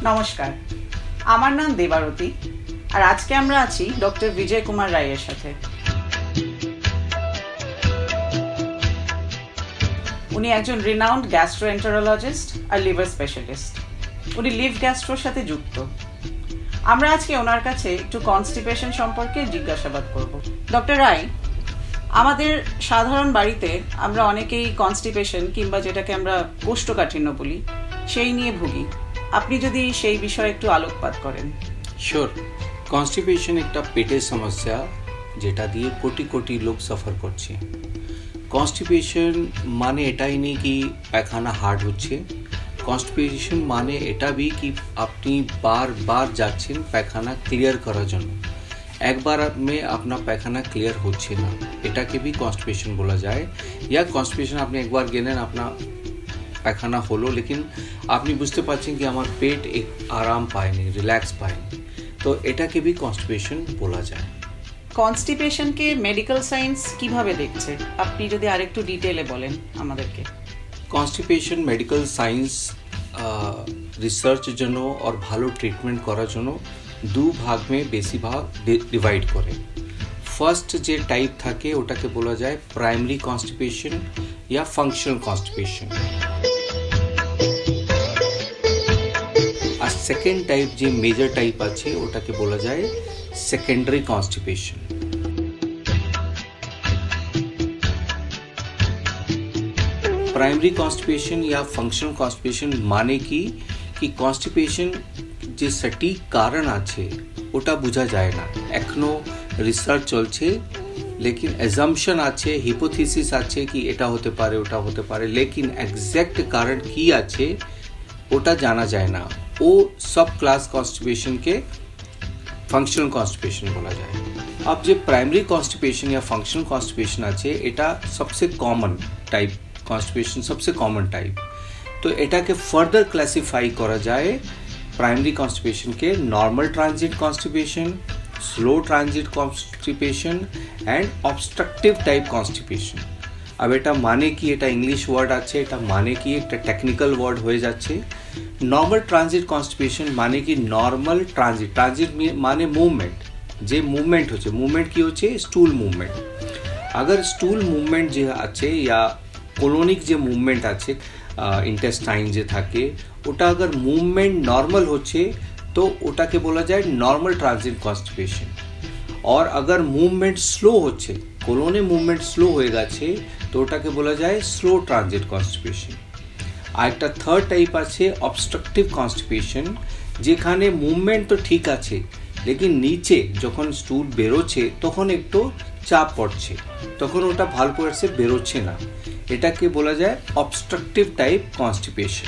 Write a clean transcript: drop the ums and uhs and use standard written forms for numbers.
নমস্কার, আমার নাম দেবারতী আর আজকে আমরা আছি ডক্টর বিজয় কুমার রায়ের সাথে। উনি একজন রিনাউন্ড গ্যাস্ট্রোএন্টারোলজিস্ট আর লিভার স্পেশালিস্ট। উনি লিভ গ্যাস্ট্রোর সাথে যুক্ত। আমরা আজকে ওনার কাছে একটু কনস্টিপেশন সম্পর্কে জিজ্ঞাসাবাদ করব। ডক্টর রায়, আমাদের সাধারণ বাড়িতে আমরা অনেকেই কনস্টিপেশন কিংবা যেটাকে আমরা কোষ্ঠকাঠিন্য বলি সেই নিয়ে ভুগি। আপনি যদি সেই বিষয়ে একটু আলোকপাত করেন। শিওর। কনস্টিপেশন একটা পেটের সমস্যা যেটা দিয়ে কোটি কোটি লোক সফর করছে। কনস্টিপেশন মানে এটাই নেই কি পায়খানা হার্ড হচ্ছে। কনস্টিপেশন মানে এটা भी कि আপনি বারবার যাচ্ছেন পায়খানা ক্লিয়ার করার জন্য, একবার में अपना পায়খানা ক্লিয়ার হচ্ছে না, এটাকে भी কনস্টিপেশন বলা যায়। या কনস্টিপেশন আপনি একবার গেলেন, আপনার পায়খানা হলো, लेकिन আপনি বুঝতে পারছেন কি আমার পেট এক আরাম পায়নি, রিল্যাক্স পায়নি, তো এটাকে भी কনস্টিপেশন বলা যায়। কনস্টিপেশনকে মেডিকেল সায়েন্স কিভাবে দেখছে, আপনি যদি আরেকটু ডিটেইলে বলেন আমাদেরকে। কনস্টিপেশন মেডিকেল সায়েন্স রিসার্চের জন্য আর ভালো ট্রিটমেন্ট করার জন্য দু ভাগ में বেশিরভাগ ডিভাইড করে। ফার্স্ট যে টাইপ থাকে ওটাকে বলা যায় প্রাইমারি কনস্টিপেশন या ফাংশনাল কনস্টিপেশন, আর সেকেন্ড টাইপ যে মেজর টাইপ আছে ওটাকে বলা যায় সেকেন্ডারি কনস্টিপেশন। प्राइमरी कॉन्स्टिपेशन या फंक्शनल कॉन्स्टिपेशन माने कि कॉन्स्टिपेशन যে সঠিক কারণ আছে ওটা বোঝা যায় না, এখনো রিসার্চ চলছে, लेकिन অ্যাজাম্পশন আছে, হিপোথিসিস আছে কি এটা হতে পারে ওটা হতে পারে, लेकिन এক্সাক্ট কারণ কি আছে ওটা জানা যায় না। ও সব ক্লাস কনস্টিপেশন के फंक्शनल कॉन्स्टिपेशन बोला जाए। अब जो प्राइमरी कॉन्स्टिपेशन या फंक्शनल कॉन्स्टिपेशन আছে এটা सबसे कॉमन टाइप कॉन्स्टिपेशन, सबसे कॉमन टाइप। तो এটা के फर्दर क्लासिफाई करा जाए प्राइमरी कॉन्स्टिपेशन के normal transit constipation, slow transit constipation and obstructive type constipation. अब এটা মানে কি, এটা ইংলিশ ওয়ার্ড আছে, এটা মানে কি একটা টেকনিক্যাল ওয়ার্ড হয়ে যাচ্ছে। নর্মাল ট্রানজিট কনস্টিপেশন মানে কি নর্মাল ট্রানজিট, ট্রানজিট মানে মুভমেন্ট, যে মুভমেন্ট হচ্ছে, মুভমেন্ট কি হচ্ছে স্টুল মুভমেন্ট। अगर স্টুল মুভমেন্ট যে আছে या কোলোনিক যে মুভমেন্ট আছে ইন্টেস্টাইন যে থাকে ওটা अगर মুভমেন্ট নর্মাল হচ্ছে তো ওটাকে বলা যায় নর্মাল ট্রানজিট কনস্টিপেশন। और अगर মুভমেন্ট স্লো হচ্ছে, কোলোনে মুভমেন্ট স্লো হয়ে গেছে তো ওটাকে বলা যায় স্লো ট্রানজিট কনস্টিপেশন। আর একটা থার্ড টাইপ আছে অবস্ট্রাকটিভ কনস্টিপেশন, যেখানে মুভমেন্ট তো ঠিক আছে লেকিন নিচে যখন স্টুল বেরোচ্ছে তখন একটু চাপ পড়ছে, তখন ওটা ভালো করে বেরোচ্ছে না, এটাকে বলা যায় অবস্ট্রাকটিভ টাইপ কনস্টিপেশন।